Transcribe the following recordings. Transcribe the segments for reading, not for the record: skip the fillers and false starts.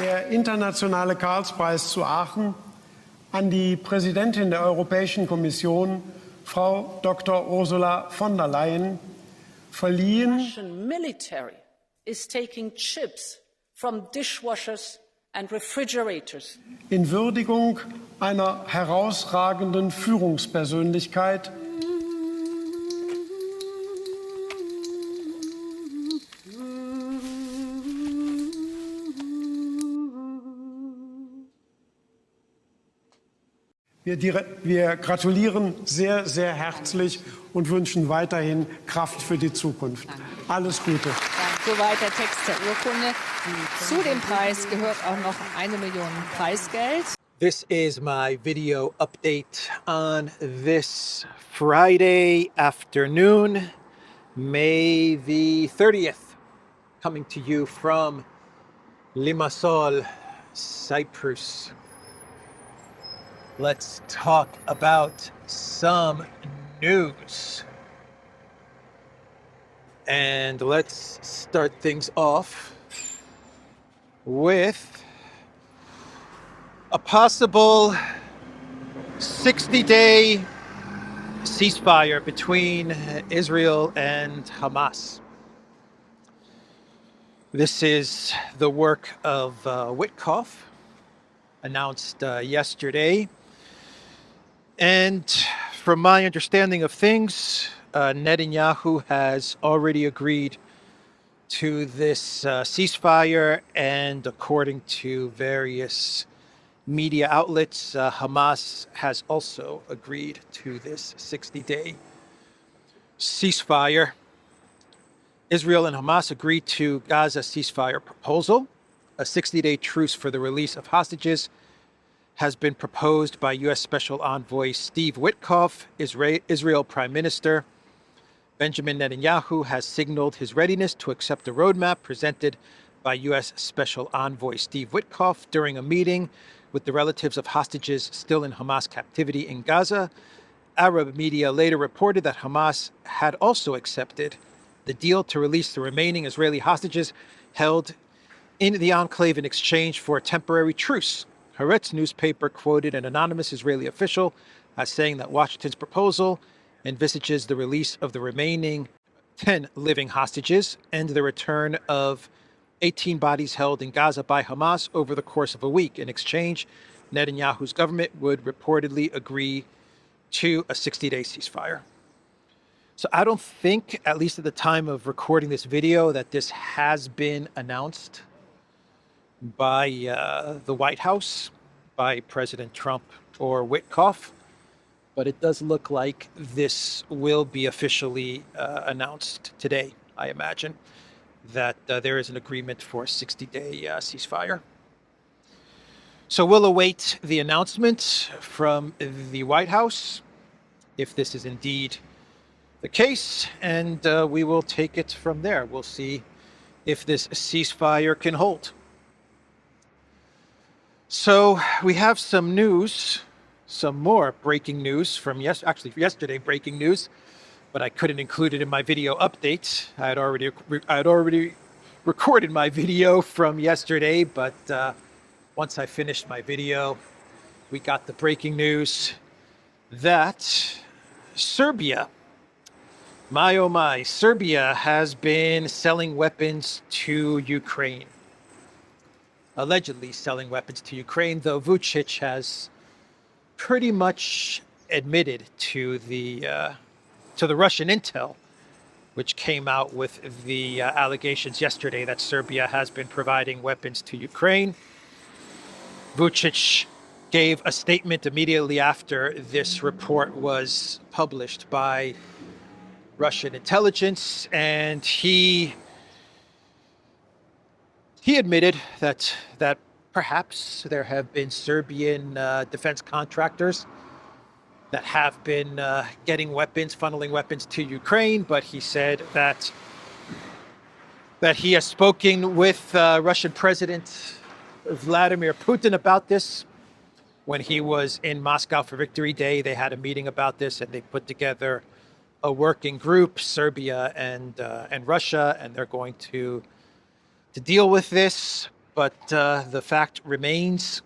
Der internationale Karlspreis zu Aachen an die Präsidentin der Europäischen Kommission, Frau Dr. Ursula von der Leyen, verliehen. Russian military is taking chips from dishwashers and refrigerators. In Würdigung einer herausragenden Führungspersönlichkeit. Wir gratulieren sehr, sehr herzlich und wünschen weiterhin Kraft für die Zukunft. Alles Gute. Soweit der Text der Urkunde. Zu dem Preis gehört auch noch 1 Million Preisgeld. This is my video update on this Friday afternoon, May the 30th, coming to you from Limassol, Cyprus. Let's talk about some news. And let's start things off with a possible 60-day ceasefire between Israel and Hamas. This is the work of Witkoff, announced yesterday. And from my understanding of things, Netanyahu has already agreed to this ceasefire, and according to various media outlets, Hamas has also agreed to this 60-day ceasefire. Israel and Hamas agreed to Gaza ceasefire proposal. A 60-day truce for the release of hostages has been proposed by U.S. Special Envoy Steve Witkoff. Israel Prime Minister Benjamin Netanyahu has signaled his readiness to accept a roadmap presented by U.S. Special Envoy Steve Witkoff during a meeting with the relatives of hostages still in Hamas captivity in Gaza. Arab media later reported that Hamas had also accepted the deal to release the remaining Israeli hostages held in the enclave in exchange for a temporary truce. Haaretz newspaper quoted an anonymous Israeli official as saying that Washington's proposal envisages the release of the remaining 10 living hostages and the return of 18 bodies held in Gaza by Hamas over the course of a week. In exchange, Netanyahu's government would reportedly agree to a 60-day ceasefire. So I don't think, at least at the time of recording this video, that this has been announced by the White House, by President Trump or Witkoff, but it does look like this will be officially announced today, I imagine, that there is an agreement for a 60-day ceasefire. So we'll await the announcement from the White House, if this is indeed the case, and we will take it from there. We'll see if this ceasefire can hold. So we have some news, some more breaking news from yesterday breaking news, but I couldn't include it in my video update. I had already recorded my video from yesterday, but once I finished my video, we got the breaking news that Serbia, my oh my, Serbia has been selling weapons to Ukraine. Allegedly selling weapons to Ukraine, though Vučić has pretty much admitted to the Russian intel, which came out with the allegations yesterday that Serbia has been providing weapons to Ukraine. Vučić gave a statement immediately after this report was published by Russian intelligence, and he admitted that perhaps there have been Serbian defense contractors that have been getting weapons, funneling weapons to Ukraine, but he said that he has spoken with Russian President Vladimir Putin about this. When he was in Moscow for Victory Day, they had a meeting about this, and they put together a working group, Serbia and Russia, and they're going to deal with this. but the fact remains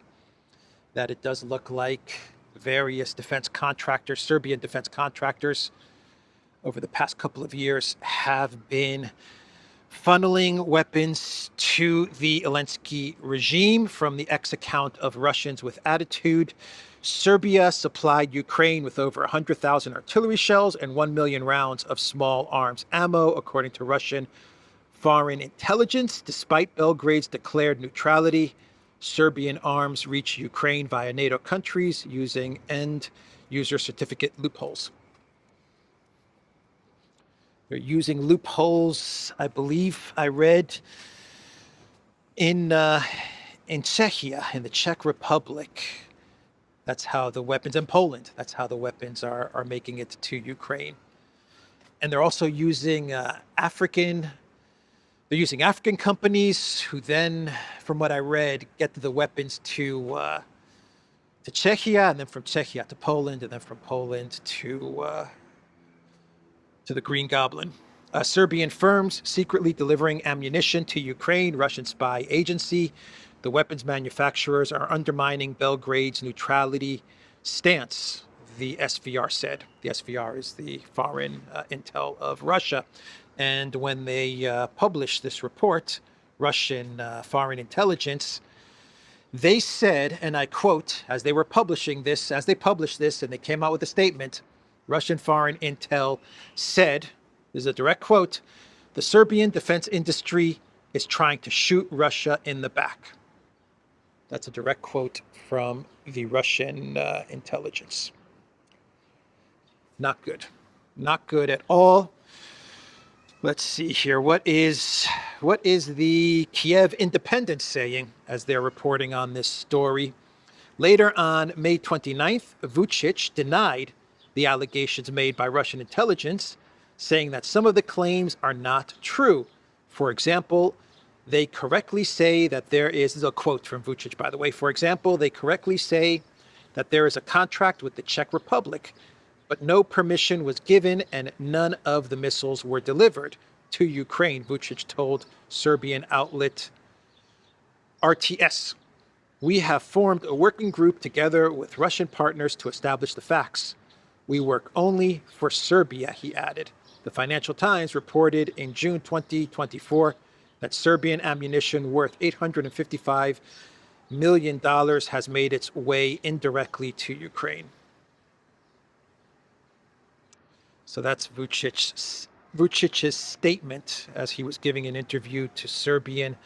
that it does look like various defense contractors, Serbian defense contractors, over the past couple of years have been funneling weapons to the Zelensky regime from the X account of Russians with Attitude. Serbia supplied Ukraine with over 100,000 artillery shells and 1 million rounds of small arms ammo, according to Russian foreign intelligence. Despite Belgrade's declared neutrality, Serbian arms reach Ukraine via NATO countries using end-user certificate loopholes. They're using loopholes, I believe I read, in Czechia, in the Czech Republic. That's how the weapons, in Poland, that's how the weapons are making it to Ukraine. And they're also using African companies who then, from what I read, get the weapons to Czechia, and then from Czechia to Poland, and then from Poland to the Green Goblin. Serbian firms secretly delivering ammunition to Ukraine, Russian spy agency. The weapons manufacturers are undermining Belgrade's neutrality stance, the SVR said. The SVR is the foreign intel of Russia. And when they published this report, Russian foreign intelligence, they said, and I quote, as they published this, and they came out with a statement, Russian foreign intel said, this is a direct quote, the Serbian defense industry is trying to shoot Russia in the back. That's a direct quote from the Russian intelligence. Not good. Not good at all. Let's see here. What is the Kiev Independent saying as they're reporting on this story? Later on May 29th, Vučić denied the allegations made by Russian intelligence, saying that some of the claims are not true. For example, they correctly say that this is a quote from Vučić, by the way. For example, they correctly say that there is a contract with the Czech Republic, but no permission was given and none of the missiles were delivered to Ukraine, Vučić told Serbian outlet RTS. We have formed a working group together with Russian partners to establish the facts. We work only for Serbia, he added. The Financial Times reported in June 2024 that Serbian ammunition worth $855 million has made its way indirectly to Ukraine. So that's Vučić's statement as he was giving an interview to Serbian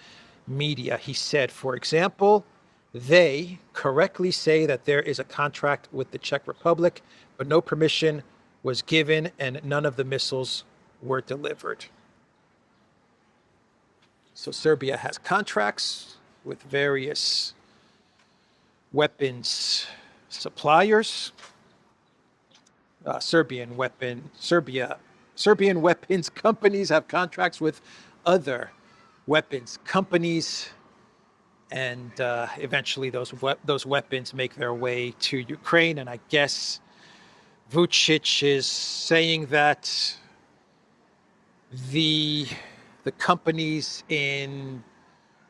media. He said, for example, they correctly say that there is a contract with the Czech Republic, but no permission was given and none of the missiles were delivered. So Serbia has contracts with various weapons suppliers. Serbian weapons companies have contracts with other weapons companies, and eventually those weapons make their way to Ukraine. And I guess Vučić is saying that the companies in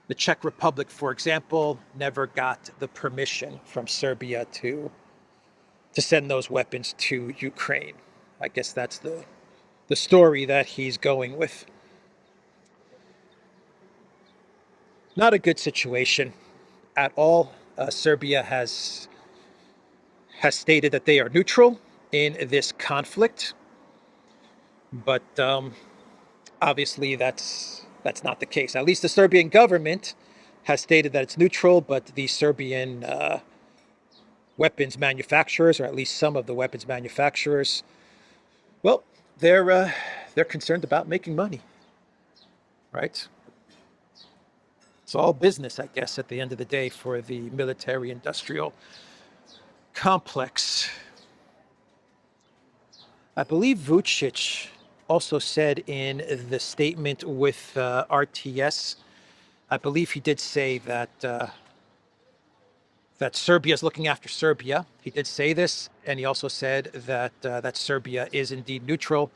the Czech Republic, for example, never got the permission from Serbia to send those weapons to Ukraine. I guess that's the story that he's going with. Not a good situation at all. Serbia has stated that they are neutral in this conflict, but obviously that's not the case. At least the Serbian government has stated that it's neutral, but the Serbian weapons manufacturers, or at least some of the weapons manufacturers, well, they're concerned about making money, right? It's all business, I guess, at the end of the day for the military-industrial complex. I believe Vučić also said in the statement with RTS, I believe he did say that Serbia is looking after Serbia. He did say this, and he also said that Serbia is indeed neutral.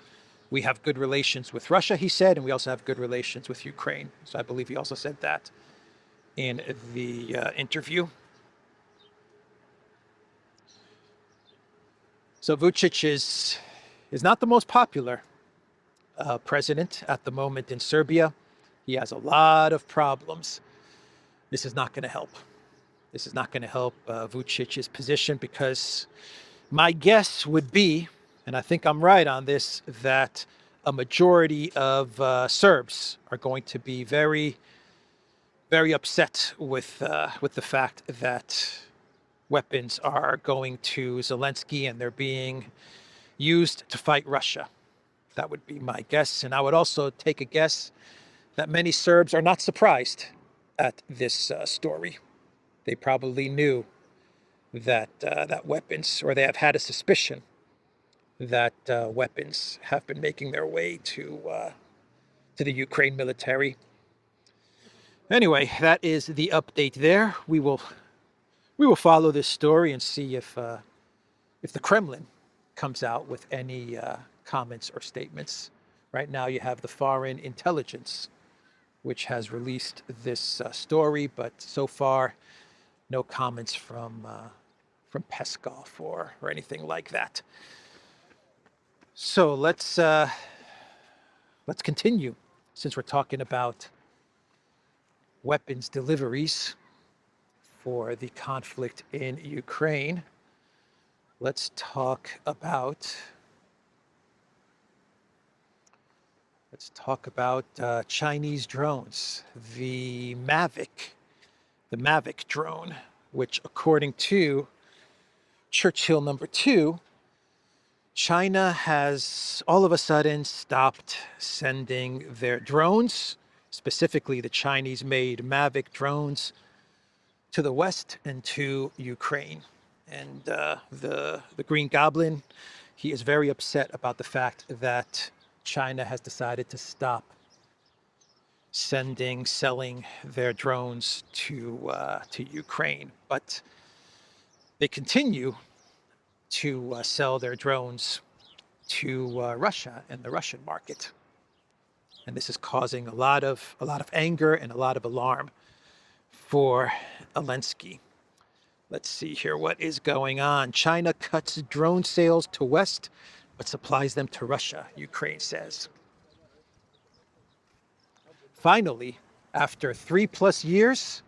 We have good relations with Russia, he said, and we also have good relations with Ukraine. So I believe he also said that in the interview. So Vučić is not the most popular president at the moment in Serbia. He has a lot of problems. This is not going to help. This is not going to help Vučić's position, because my guess would be, and I think I'm right on this, that a majority of Serbs are going to be very, very upset with the fact that weapons are going to Zelensky and they're being used to fight Russia. That would be my guess. And I would also take a guess that many Serbs are not surprised at this story. They probably knew that that weapons, or they have had a suspicion that weapons have been making their way to the Ukraine military. Anyway, that is the update there. We will follow this story and see if the Kremlin comes out with any comments or statements. Right now, you have the Foreign Intelligence, which has released this story, but so far, no comments from Peskov or anything like that. So let's continue, since we're talking about weapons deliveries for the conflict in Ukraine. Let's talk about Chinese drones. The MAVIC drone, which according to Churchill #2, China has all of a sudden stopped sending their drones, specifically the Chinese-made MAVIC drones, to the West and to Ukraine. And the Green Goblin, he is very upset about the fact that China has decided to stop selling their drones to Ukraine, but they continue to sell their drones to Russia and the Russian market, and this is causing a lot of anger and a lot of alarm for Zelensky. Let's see here what is going on. China cuts drone sales to West, but supplies them to Russia, Ukraine says. Finally, after 3+ years,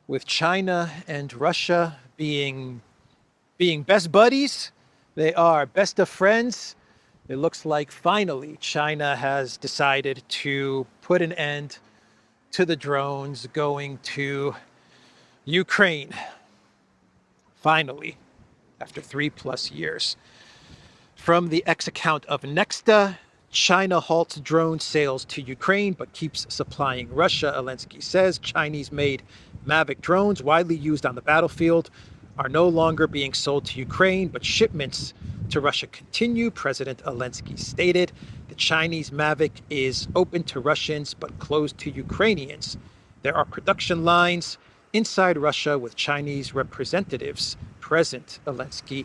with China and Russia being best buddies, they are best of friends. It looks like finally China has decided to put an end to the drones going to Ukraine. Finally, after 3+ years. From the X account of Nexta, China halts drone sales to Ukraine but keeps supplying Russia. Zelensky says Chinese-made MAVIC drones, widely used on the battlefield, are no longer being sold to Ukraine, but shipments to Russia continue. President Zelensky stated the Chinese MAVIC is open to Russians but closed to Ukrainians. There are production lines inside Russia with Chinese representatives present, Zelensky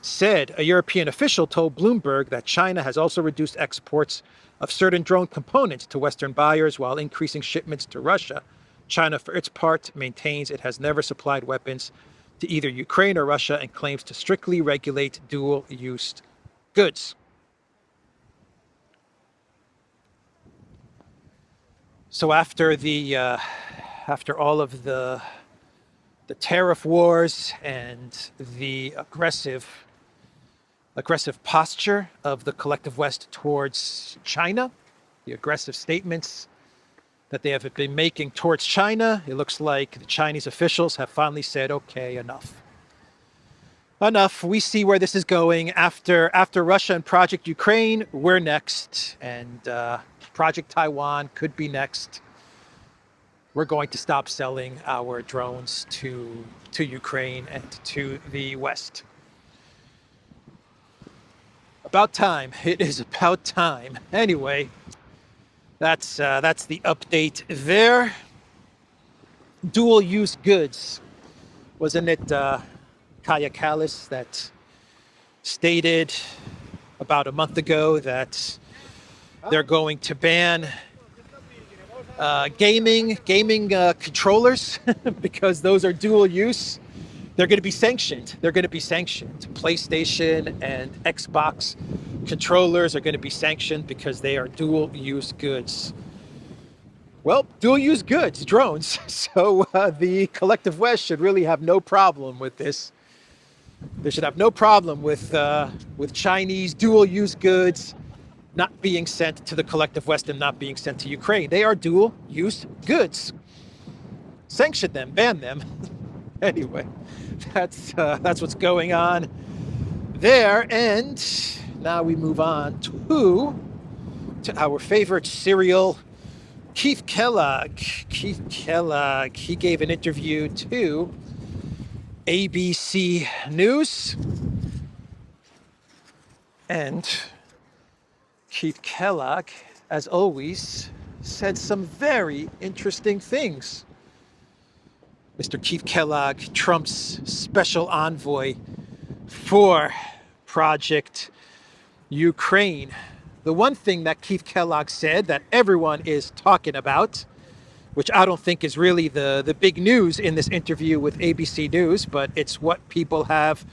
said. A European official told Bloomberg that China has also reduced exports of certain drone components to Western buyers while increasing shipments to Russia. China, for its part, maintains it has never supplied weapons to either Ukraine or Russia and claims to strictly regulate dual-use goods. So after all of the tariff wars and the aggressive posture of the collective West towards China, the aggressive statements that they have been making towards China, it looks like the Chinese officials have finally said, okay, enough. Enough. We see where this is going. After Russia and Project Ukraine, we're next. And Project Taiwan could be next. We're going to stop selling our drones to Ukraine and to the West. About time. It is about time. Anyway, that's the update there. Dual-use goods. Wasn't it Kaya Kallas that stated about a month ago that they're going to ban gaming controllers, because those are dual use. They're going to be sanctioned. They're going to be sanctioned. PlayStation and Xbox controllers are going to be sanctioned because they are dual use goods. Well, dual use goods, drones. So the collective West should really have no problem with this. They should have no problem with Chinese dual use goods not being sent to the collective West and not being sent to Ukraine. They are dual use goods. Sanction them, ban them. Anyway, that's what's going on there. And now we move on to our favorite cereal, Keith Kellogg. Keith Kellogg, he gave an interview to ABC News. And Keith Kellogg, as always, said some very interesting things. Mr. Keith Kellogg, Trump's special envoy for Project Ukraine. The one thing that Keith Kellogg said that everyone is talking about, which I don't think is really the big news in this interview with ABC News, but it's what people have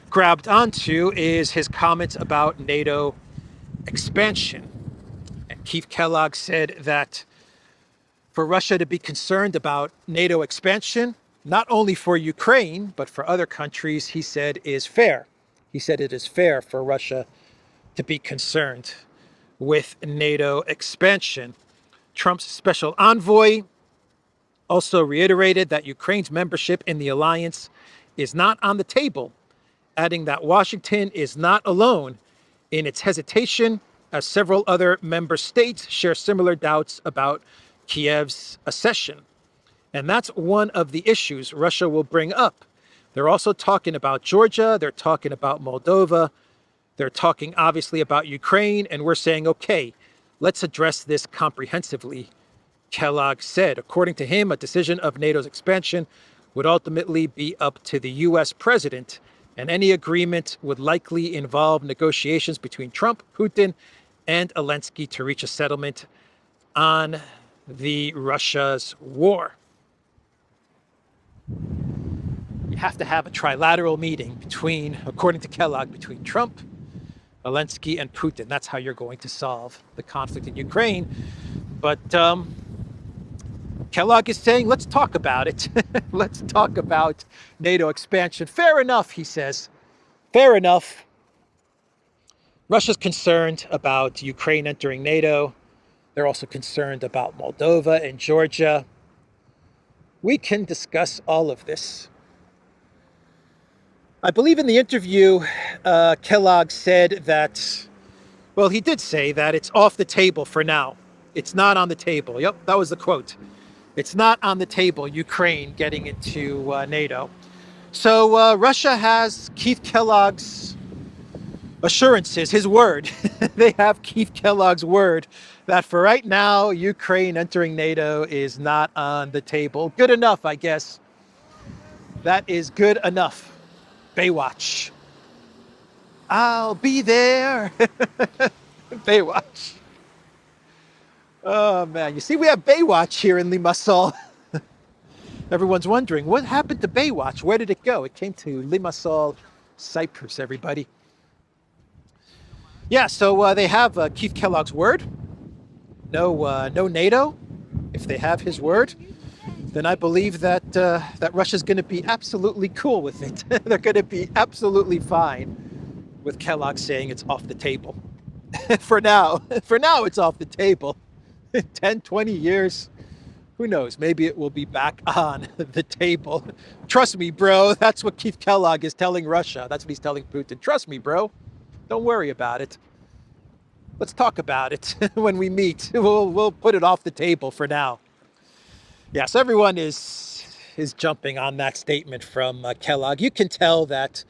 grabbed onto, is his comments about NATO expansion. And Keith Kellogg said that for Russia to be concerned about NATO expansion, not only for Ukraine, but for other countries, he said is fair. He said it is fair for Russia to be concerned with NATO expansion. Trump's special envoy also reiterated that Ukraine's membership in the alliance is not on the table, adding that Washington is not alone in its hesitation, as several other member states share similar doubts about Kiev's accession. And that's one of the issues Russia will bring up. They're also talking about Georgia, they're talking about Moldova, they're talking obviously about Ukraine, and we're saying, okay, let's address this comprehensively, Kellogg said. According to him, a decision of NATO's expansion would ultimately be up to the U.S. president, and any agreement would likely involve negotiations between Trump, Putin, and Zelensky to reach a settlement on the Russia's war. You have to have a trilateral meeting between, according to Kellogg, between Trump, Zelensky, and Putin. That's how you're going to solve the conflict in Ukraine. But Kellogg is saying, let's talk about it. Let's talk about NATO expansion. Fair enough, he says. Fair enough. Russia's concerned about Ukraine entering NATO. They're also concerned about Moldova and Georgia. We can discuss all of this. I believe in the interview, Kellogg said that, well, he did say that it's off the table for now. It's not on the table. Yep, that was the quote. It's not on the table, Ukraine getting into NATO. So Russia has Keith Kellogg's assurances, his word. They have Keith Kellogg's word that for right now, Ukraine entering NATO is not on the table. Good enough, I guess. That is good enough. Baywatch. I'll be there. Baywatch. Oh, man. You see, we have Baywatch here in Limassol. Everyone's wondering, what happened to Baywatch? Where did it go? It came to Limassol, Cyprus, everybody. Yeah, so they have Keith Kellogg's word. No NATO. If they have his word, then I believe that that Russia's going to be absolutely cool with it. They're going to be absolutely fine with Kellogg saying it's off the table. For now, it's off the table. 10, 20 years, who knows? Maybe it will be back on the table. Trust me, bro. That's what Keith Kellogg is telling Russia. That's what he's telling Putin. Trust me, bro. Don't worry about it. Let's talk about it when we meet. We'll put it off the table for now. Yes, everyone is jumping on that statement from Kellogg. You can tell that,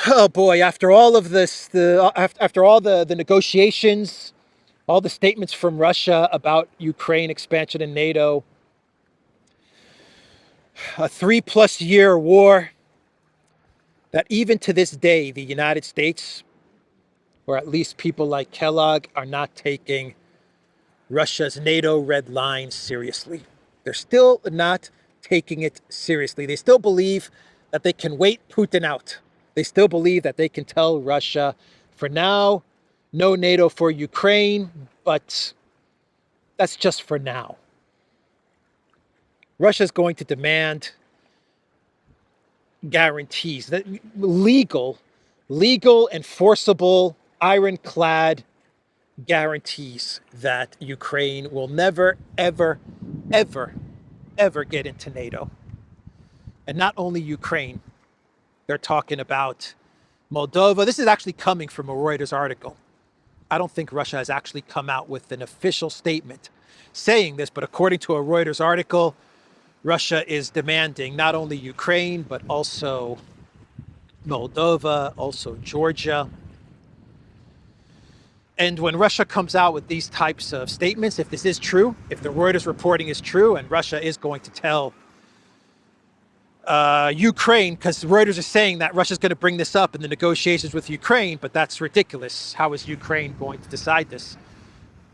oh boy, after all of this, after all the negotiations, all the statements from Russia about Ukraine expansion in NATO, a 3+ year war, that even to this day, the United States, or at least people like Kellogg, are not taking Russia's NATO red line seriously. They're still not taking it seriously. They still believe that they can wait Putin out. They still believe that they can tell Russia, for now, no NATO for Ukraine, but that's just for now. Russia's going to demand guarantees, that legal, enforceable, ironclad guarantees that Ukraine will never, ever, ever, ever get into NATO. And not only Ukraine, they're talking about Moldova. This is actually coming from a Reuters article. I don't think Russia has actually come out with an official statement saying this, but according to a Reuters article, Russia is demanding not only Ukraine, but also Moldova, also Georgia. And when Russia comes out with these types of statements, if this is true, if the Reuters reporting is true, and Russia is going to tell Ukraine, because Reuters is saying that Russia's going to bring this up in the negotiations with Ukraine, but that's ridiculous. How is Ukraine going to decide this?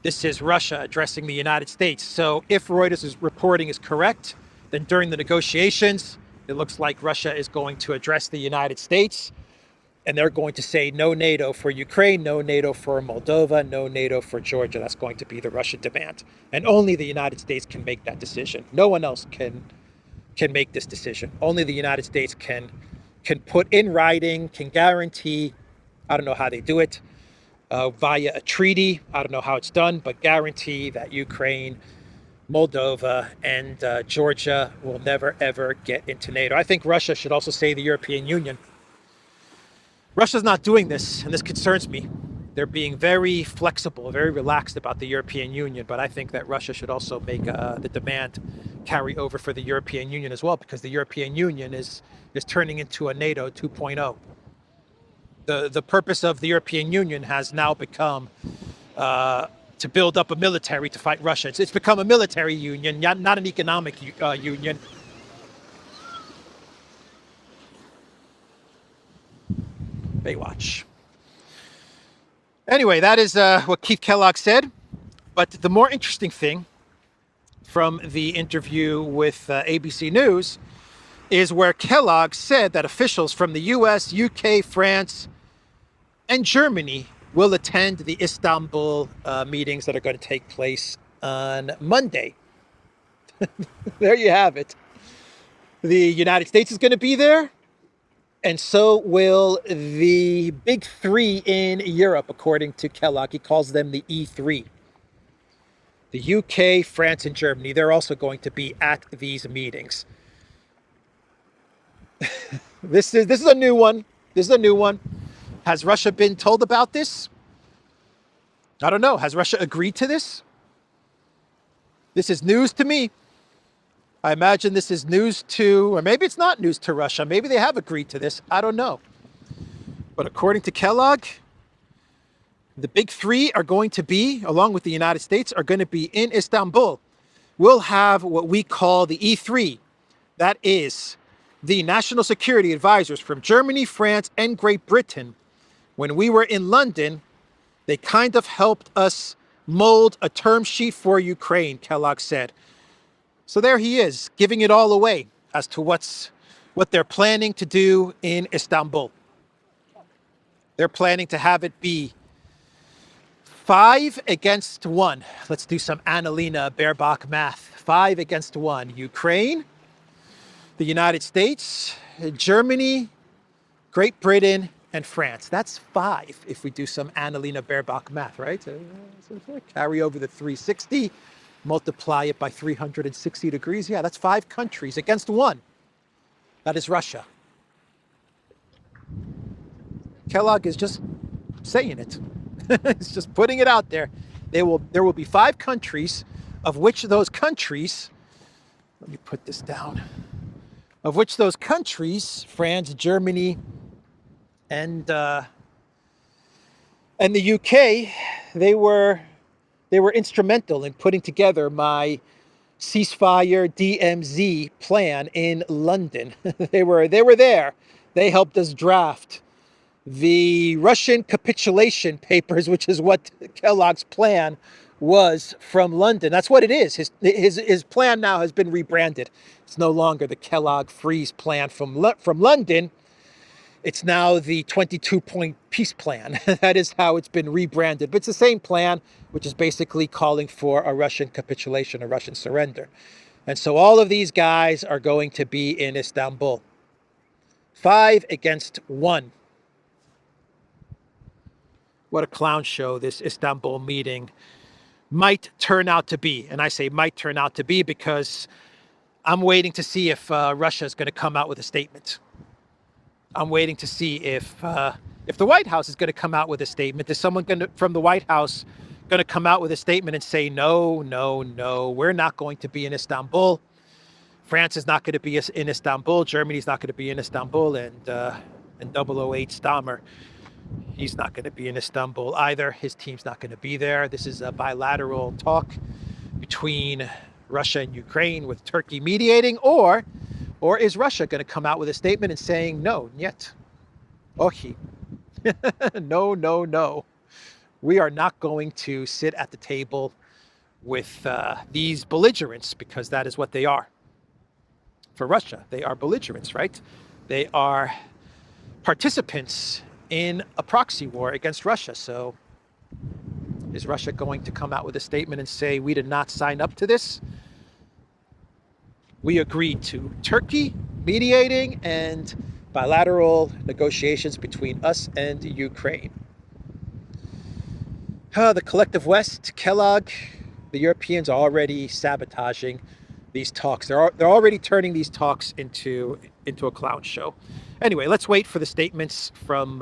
This is Russia addressing the United States. So if Reuters' reporting is correct, then during the negotiations, it looks like Russia is going to address the United States, and they're going to say no NATO for Ukraine, no NATO for Moldova, no NATO for Georgia. That's going to be the Russian demand. And only the United States can make that decision. No one else can make this decision. Only the United States can put in writing, can guarantee, I don't know how they do it, via a treaty, I don't know how it's done, but guarantee that Ukraine, Moldova, and Georgia will never, ever get into NATO. I think Russia should also say the European Union. Russia's not doing this, and this concerns me. They're being very flexible, very relaxed about the European Union, but I think that Russia should also make the demand carry over for the European Union as well, because the European Union is turning into a NATO 2.0. The purpose of the European Union has now become to build up a military to fight Russia. It's become a military union, not an economic union. Baywatch. Anyway, that is what Keith Kellogg said. But the more interesting thing from the interview with ABC News is where Kellogg said that officials from the US, UK, France, and Germany will attend the Istanbul meetings that are going to take place on Monday. There you have it. The United States is going to be there. And so will the big three in Europe, according to Kellogg. He calls them the E3. The UK, France, and Germany, they're also going to be at these meetings. This is a new one. This is a new one. Has Russia been told about this? I don't know. Has Russia agreed to this? This is news to me. I imagine this is news to, or maybe it's not news to Russia. Maybe they have agreed to this. I don't know. But according to Kellogg, the big three are going to be, along with the United States, are going to be in Istanbul. We'll have what we call the E3. That is the national security advisors from Germany, France, and Great Britain. When we were in London, they kind of helped us mold a term sheet for Ukraine, Kellogg said. So there he is, giving it all away as to what they're planning to do in Istanbul. They're planning to have it be 5 against 1. Let's do some Annalena Baerbock math. 5 against 1. Ukraine, the United States, Germany, Great Britain, and France. That's 5 if we do some Annalena Baerbock math, right? So carry over the 360. Multiply it by 360 degrees. Yeah, that's 5 countries against 1. That is Russia. Kellogg is just saying it. He's just putting it out there. There will be 5 countries, of which those countries, let me put this down, of which those countries, France, Germany, and the UK, they were instrumental in putting together my ceasefire DMZ plan in London. They were there. They helped us draft the Russian capitulation papers, which is what Kellogg's plan was from London. That's what it is. His plan now has been rebranded. It's no longer the Kellogg freeze plan from London. It's now the 22-point peace plan. That is how it's been rebranded. But it's the same plan, which is basically calling for a Russian capitulation, a Russian surrender. And so all of these guys are going to be in Istanbul. 5 against 1. What a clown show this Istanbul meeting might turn out to be. And I say might turn out to be because I'm waiting to see if Russia is going to come out with a statement. I'm waiting to see if the White House is going to come out with a statement. Is someone from the White House going to come out with a statement and say, no, no, no, we're not going to be in Istanbul. France is not going to be in Istanbul. Germany's not going to be in Istanbul. And 008 Stammer, he's not going to be in Istanbul either. His team's not going to be there. This is a bilateral talk between Russia and Ukraine with Turkey mediating, or is Russia going to come out with a statement and saying, no, niet, ohi, no, no, no. We are not going to sit at the table with these belligerents, because that is what they are. For Russia, they are belligerents, right? They are participants in a proxy war against Russia. So is Russia going to come out with a statement and say, we did not sign up to this? We agreed to Turkey mediating and bilateral negotiations between us and Ukraine. The collective West, Kellogg, the Europeans are already sabotaging these talks. They're already turning these talks into a clown show. Anyway, let's wait for the statements from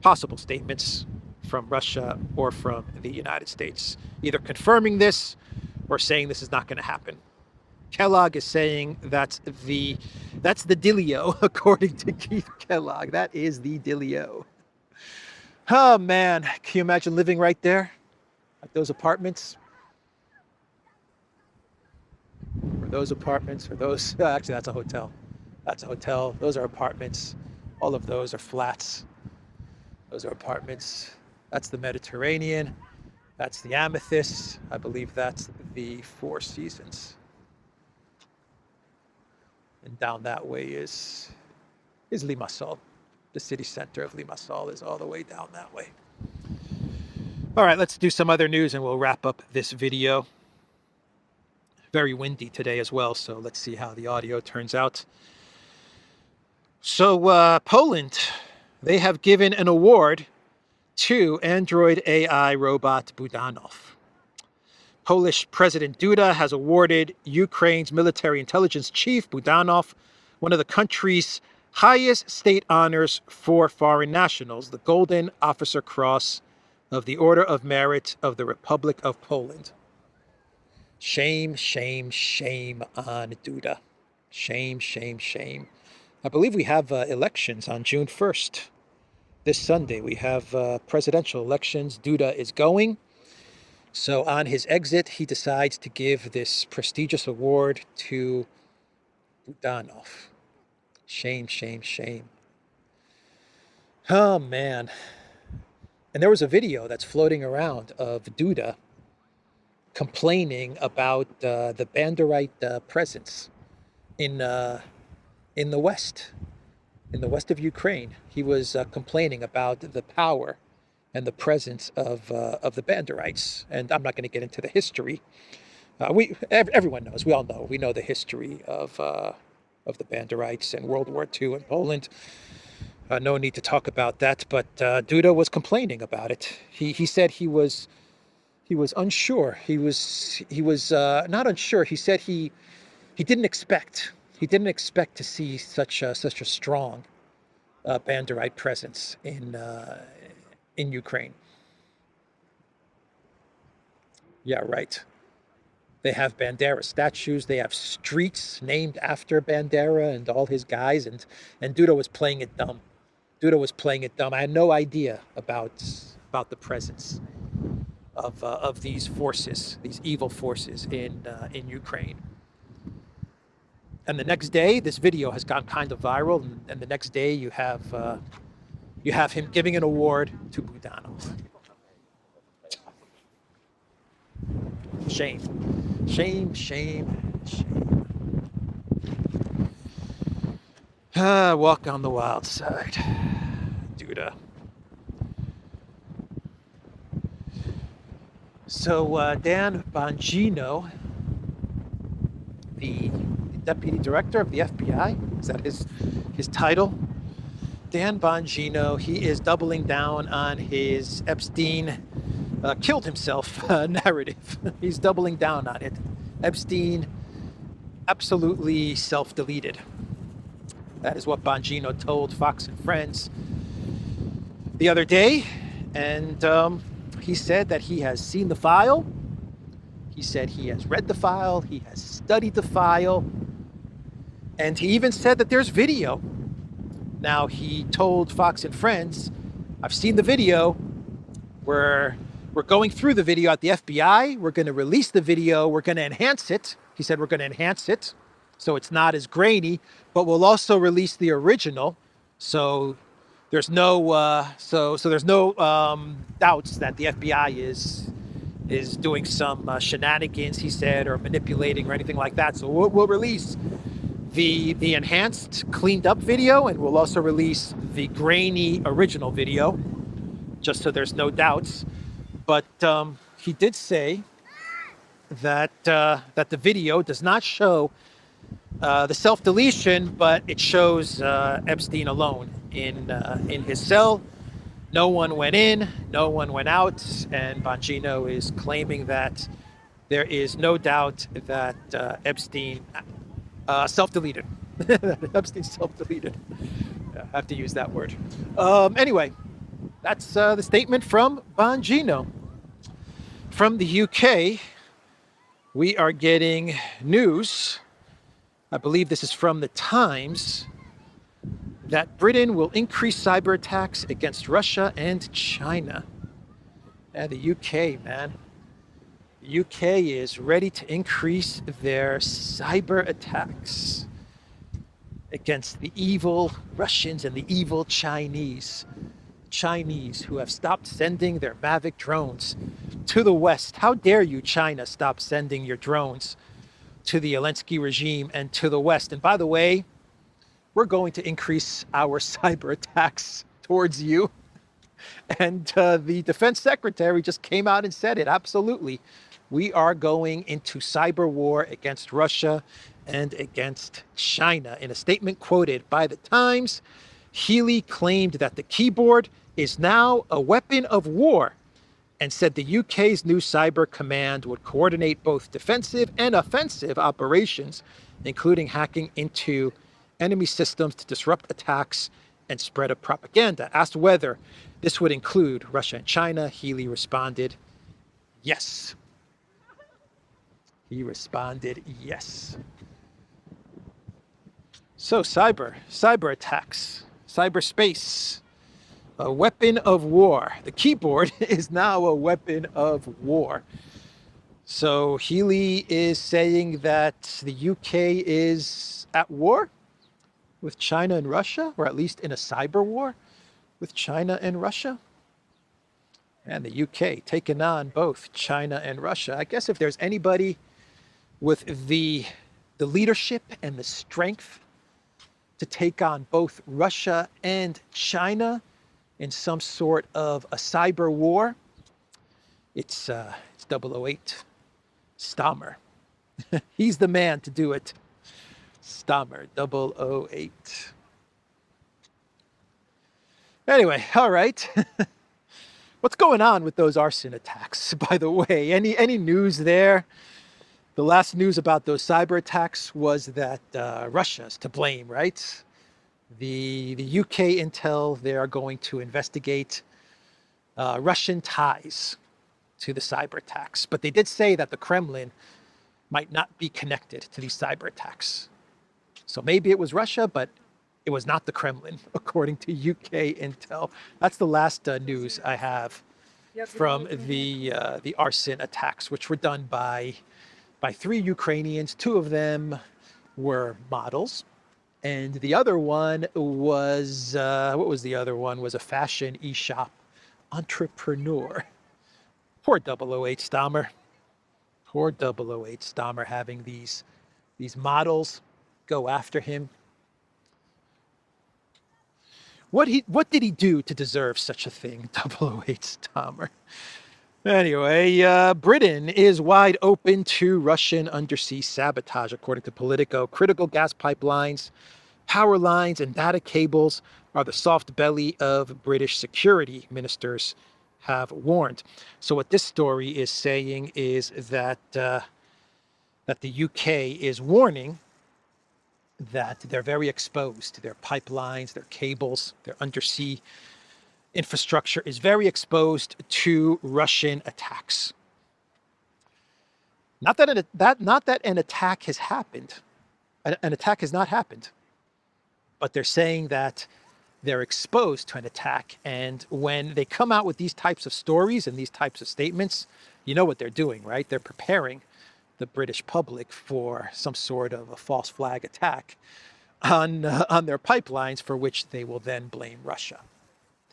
possible statements from Russia or from the United States, either confirming this or saying this is not going to happen. Kellogg is saying that's the dealio, according to Keith Kellogg. That is the dealio. Oh man, can you imagine living right there at those apartments? Or those apartments, or those, actually that's a hotel. That's a hotel. Those are apartments. All of those are flats. Those are apartments. That's the Mediterranean. That's the Amethyst. I believe that's the Four Seasons. And down that way is Limassol. The city center of Limassol is all the way down that way. All right, let's do some other news and we'll wrap up this video. Very windy today as well, so let's see how the audio turns out. So Poland, they have given an award to Android AI robot Budanov. Polish President Duda has awarded Ukraine's military intelligence chief, Budanov, one of the country's highest state honors for foreign nationals, the Golden Officer Cross of the Order of Merit of the Republic of Poland. Shame, shame, shame on Duda. Shame, shame, shame. I believe we have elections on June 1st. This Sunday, we have presidential elections. Duda is going. So on his exit, he decides to give this prestigious award to Budanov. Shame, shame, shame. Oh, man. And there was a video that's floating around of Duda complaining about the Banderite presence in the West of Ukraine. He was complaining about the power and the presence of the Banderites. And I'm not going to get into the history. Everyone knows. We all know. We know the history of the Banderites and World War II in Poland. No need to talk about that. But Duda was complaining about it. He said he was unsure. He was not unsure. He said he didn't expect. He didn't expect to see such a strong Banderite presence in Ukraine. Yeah, right. They have Bandera statues. They have streets named after Bandera and all his guys. And Duda was playing it dumb. Duda was playing it dumb. I had no idea about the presence of these forces, these evil forces in Ukraine. And the next day, this video has gone kind of viral. And the next day, you have him giving an award to Budanov. Shame. Shame, shame, shame. Walk on the wild side. Duda. So Dan Bongino, the deputy director of the FBI, is that his title? Dan Bongino, he is doubling down on his Epstein killed himself narrative. He's doubling down on it. Epstein absolutely self-deleted. That is what Bongino told Fox and Friends the other day. And he said that he has seen the file. He said he has read the file. He has studied the file. And he even said that there's video. Now, he told Fox and Friends, I've seen the video. We're going through the video at the FBI. We're going to release the video. We're going to enhance it. He said we're going to enhance it so it's not as grainy, but we'll also release the original. So there's no there's no doubts that the FBI is doing some shenanigans, he said, or manipulating or anything like that. So we'll release the enhanced, cleaned up video, and we'll also release the grainy original video, just so there's no doubts. But he did say that the video does not show the self-deletion, but it shows Epstein alone in his cell. No one went in, no one went out, and Bongino is claiming that there is no doubt that Epstein self-deleted. Epstein self-deleted. Yeah, I have to use that word. Anyway, that's the statement from Bongino. From the UK, we are getting news. I believe this is from the Times, that Britain will increase cyber attacks against Russia and China. Yeah, the UK, man. The UK is ready to increase their cyber attacks against the evil Russians and the evil Chinese. Chinese who have stopped sending their MAVIC drones to the West. How dare you, China, stop sending your drones to the Zelensky regime and to the West? And by the way, we're going to increase our cyber attacks towards you. And the defense secretary just came out and said it. Absolutely. We are going into cyber war against Russia and against China. In a statement quoted by the Times, Healey claimed that the keyboard is now a weapon of war and said the UK's new cyber command would coordinate both defensive and offensive operations, including hacking into enemy systems to disrupt attacks and spread of propaganda. Asked whether this would include Russia and China, Healey responded, yes. He responded, yes. So cyber attacks, cyberspace, a weapon of war. The keyboard is now a weapon of war. So Healey is saying that the UK is at war with China and Russia, or at least in a cyber war with China and Russia. And the UK taking on both China and Russia. I guess if there's anybody with the leadership and the strength to take on both Russia and China in some sort of a cyber war, it's 008, Stammer. He's the man to do it. Stammer, 008. Anyway, all right. What's going on with those arson attacks, by the way? Any news there? The last news about those cyber attacks was that Russia's to blame, right? The UK intel, they are going to investigate Russian ties to the cyber attacks. But they did say that the Kremlin might not be connected to these cyber attacks. So maybe it was Russia, but it was not the Kremlin, according to UK intel. That's the last news I have from the arson attacks, which were done by 3 Ukrainians. 2 of them were models. And the other one was, what was the other one? Was a fashion e-shop entrepreneur. Poor 008 Stammer. Poor 008 Stammer having these models go after him. What did he do to deserve such a thing, 008 Stammer? Anyway, Britain is wide open to Russian undersea sabotage, according to Politico. Critical gas pipelines, power lines, and data cables are the soft belly of British security, ministers have warned. So what this story is saying is that the UK is warning that they're very exposed. Their pipelines, their cables, their undersea infrastructure is very exposed to Russian attacks. Not that an attack has happened. An attack has not happened. But they're saying that they're exposed to an attack. And when they come out with these types of stories and these types of statements, you know what they're doing, right? They're preparing the British public for some sort of a false flag attack on their pipelines, for which they will then blame Russia.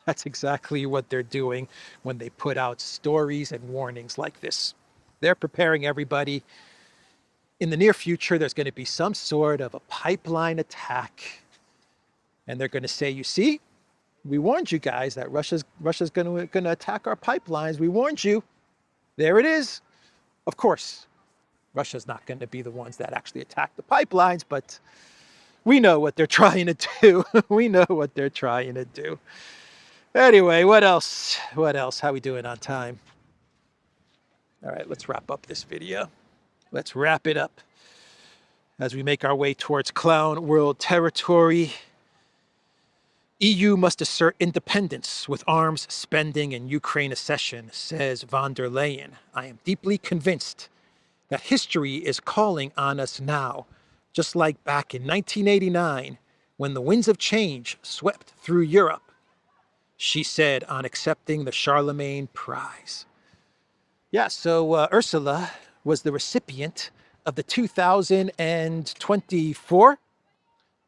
That's exactly what they're doing when they put out stories and warnings like this. They're preparing everybody. In the near future, there's going to be some sort of a pipeline attack. And they're going to say, you see, we warned you guys that Russia's going to attack our pipelines. We warned you. There it is. Of course, Russia's not going to be the ones that actually attack the pipelines, but we know what they're trying to do. We know what they're trying to do. Anyway, what else? What else? How we doing on time? All right, let's wrap up this video. Let's wrap it up as we make our way towards clown world territory. EU must assert independence with arms spending and Ukraine accession, says von der Leyen. I am deeply convinced that history is calling on us now, just like back in 1989, when the winds of change swept through Europe, she said on accepting the Charlemagne Prize. Yeah, so Ursula was the recipient of the 2024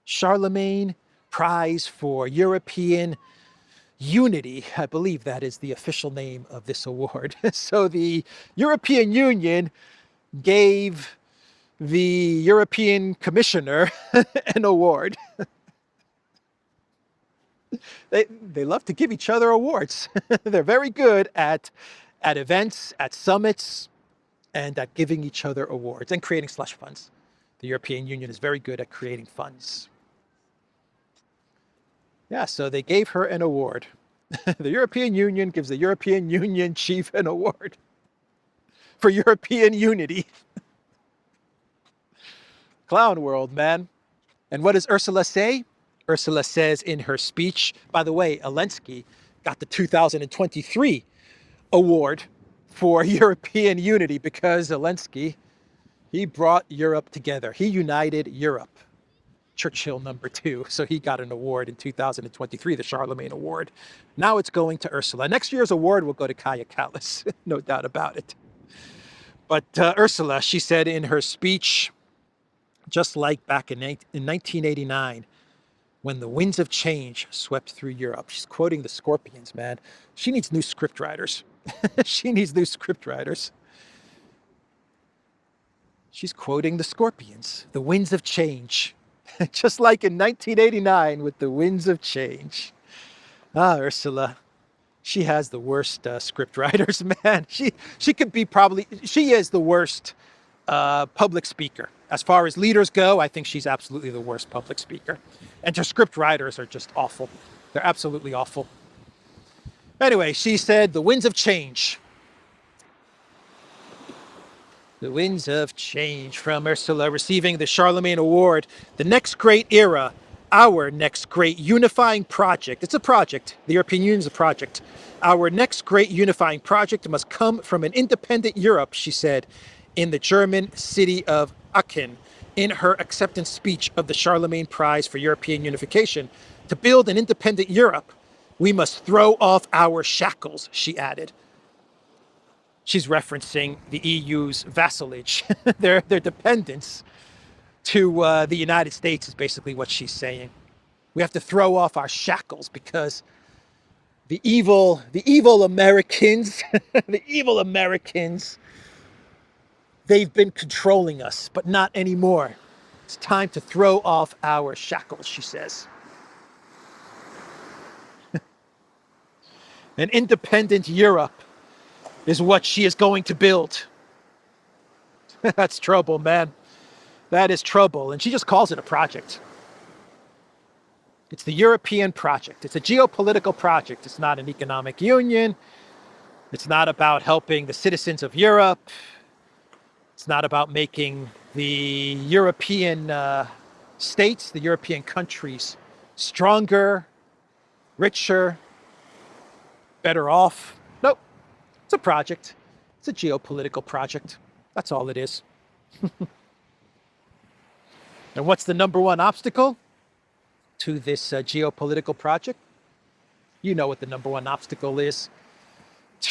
Charlemagne Prize for European Unity. I believe that is the official name of this award. So the European Union gave the European Commissioner an award. They love to give each other awards. They're very good at events, at summits, and at giving each other awards and creating slush funds. The European Union is very good at creating funds. Yeah, so they gave her an award. The European Union gives the European Union chief an award for European unity. Clown world, man. And what does Ursula say? Ursula says in her speech, by the way, Zelensky got the 2023 award for European unity because Zelensky, he brought Europe together. He united Europe. Churchill #2. So he got an award in 2023, the Charlemagne Award. Now it's going to Ursula. Next year's award will go to Kaya Kallas, no doubt about it. But Ursula, she said in her speech, just like back in 1989, when the winds of change swept through Europe. She's quoting the Scorpions, man. She needs new script writers. She needs new script writers. She's quoting the Scorpions, the winds of change. Just like in 1989 with the winds of change. Ah, Ursula. She has the worst script writers, man. She is the worst public speaker. As far as leaders go, I think she's absolutely the worst public speaker. And her script writers are just awful. They're absolutely awful. Anyway, she said, the winds of change. The winds of change from Ursula receiving the Charlemagne Award. The next great era, our next great unifying project. It's a project. The European Union is a project. Our next great unifying project must come from an independent Europe, she said, in the German city of Aachen, in her acceptance speech of the Charlemagne Prize for European Unification. To build an independent Europe, we must throw off our shackles, she added. She's referencing the EU's vassalage, their dependence to the United States is basically what she's saying. We have to throw off our shackles because the evil Americans, They've been controlling us, but not anymore. It's time to throw off our shackles, she says. An independent Europe is what she is going to build. That's trouble, man. That is trouble. And she just calls it a project. It's the European project. It's a geopolitical project. It's not an economic union. It's not about helping the citizens of Europe. It's not about making the European states, the European countries, stronger, richer, better off. Nope. It's a project. It's a geopolitical project. That's all it is. And what's the number one obstacle to this geopolitical project? You know what the number one obstacle is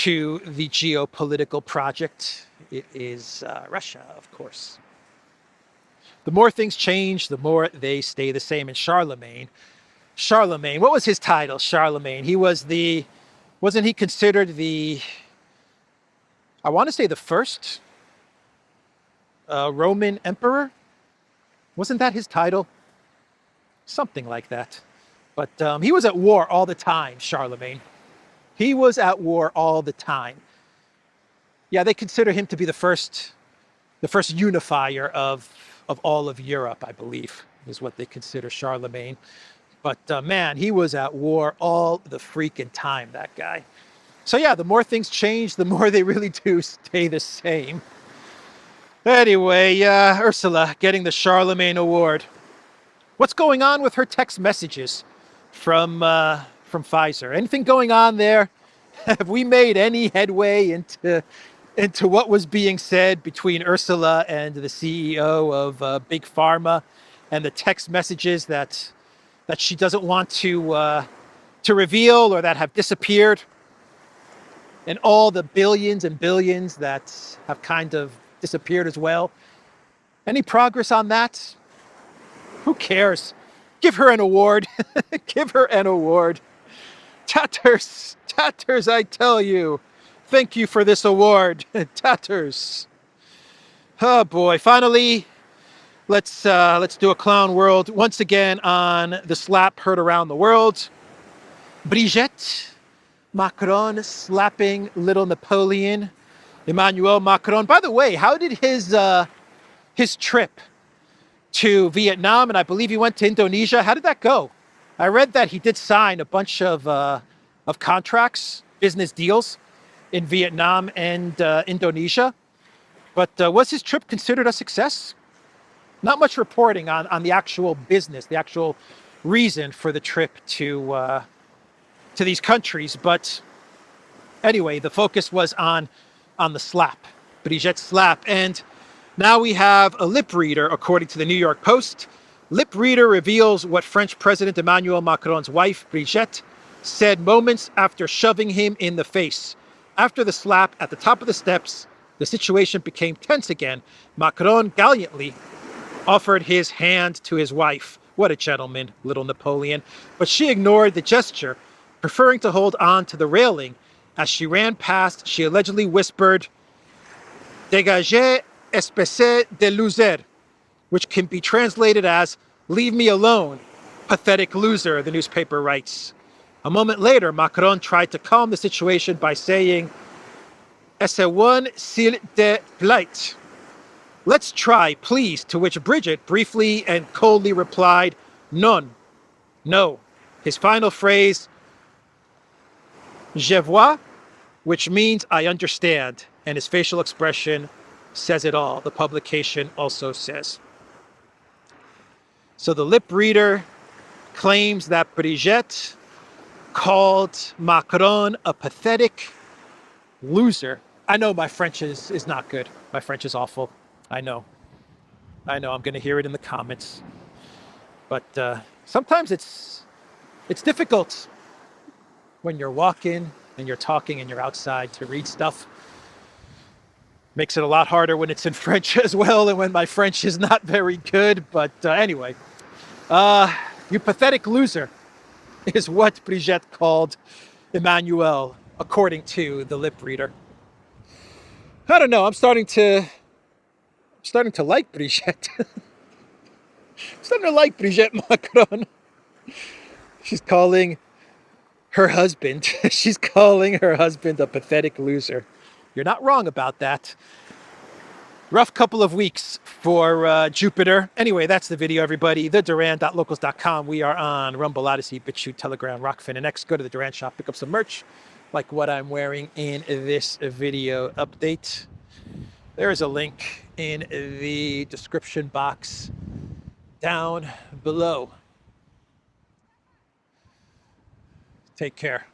to the geopolitical project. It is Russia, of course. The more things change, the more they stay the same. And Charlemagne, what was his title? Charlemagne. He was wasn't he considered I want to say the first Roman emperor? Wasn't that his title? Something like that. But he was at war all the time, Charlemagne. He was at war all the time. Yeah, they consider him to be the first unifier of all of Europe, I believe, is what they consider Charlemagne. But man, he was at war all the freaking time, that guy. So yeah, the more things change, the more they really do stay the same. Anyway, Ursula getting the Charlemagne Award. What's going on with her text messages from Pfizer? Anything going on there? Have we made any headway into what was being said between Ursula and the CEO of Big Pharma, and the text messages that she doesn't want to reveal, or that have disappeared, and all the billions and billions that have kind of disappeared as well? Any progress on that? Who cares? Give her an award. Give her an award. Tatters, I tell you. Thank you for this award. Tatters. Oh boy. Finally, let's do a clown world once again on the slap heard around the world. Brigitte Macron slapping little Napoleon. Emmanuel Macron. By the way, how did his trip to Vietnam, and I believe he went to Indonesia, how did that go? I read that he did sign a bunch of contracts, business deals in Vietnam and Indonesia. But was his trip considered a success? Not much reporting on the actual business, the actual reason for the trip to these countries. But anyway, the focus was on the slap, Brigitte's slap. And now we have a lip reader, according to the New York Post. Lip reader reveals what French President Emmanuel Macron's wife, Brigitte, said moments after shoving him in the face. After the slap at the top of the steps, the situation became tense again. Macron gallantly offered his hand to his wife. What a gentleman, little Napoleon. But she ignored the gesture, preferring to hold on to the railing. As she ran past, she allegedly whispered, "Dégagez, espèce de loser," which can be translated as, "Leave me alone, pathetic loser," the newspaper writes. A moment later, Macron tried to calm the situation by saying, "Essayons s'il te plaît." Let's try, please, to which Brigitte briefly and coldly replied, "Non." No. His final phrase, "Je vois," which means "I understand," and his facial expression says it all, the publication also says. So the lip reader claims that Brigitte called Macron a pathetic loser. I know my French is not good. My French is awful. I know. I'm going to hear it in the comments. But sometimes it's difficult when you're walking and you're talking and you're outside to read stuff. Makes it a lot harder when it's in French as well, and when my French is not very good. But anyway, you pathetic loser is what Brigitte called Emmanuel, according to the lip reader. I don't know. I'm starting to starting to like Brigitte. Starting to like Brigitte Macron. She's calling her husband. She's calling her husband a pathetic loser. You're not wrong about that. Rough couple of weeks for Jupiter. Anyway, that's the video, everybody. TheDuran.locals.com. We are on Rumble, Odyssey, BitChute, Telegram, Rockfin, and X. Go to the Duran shop, pick up some merch, like what I'm wearing in this video update. There is a link in the description box down below. Take care.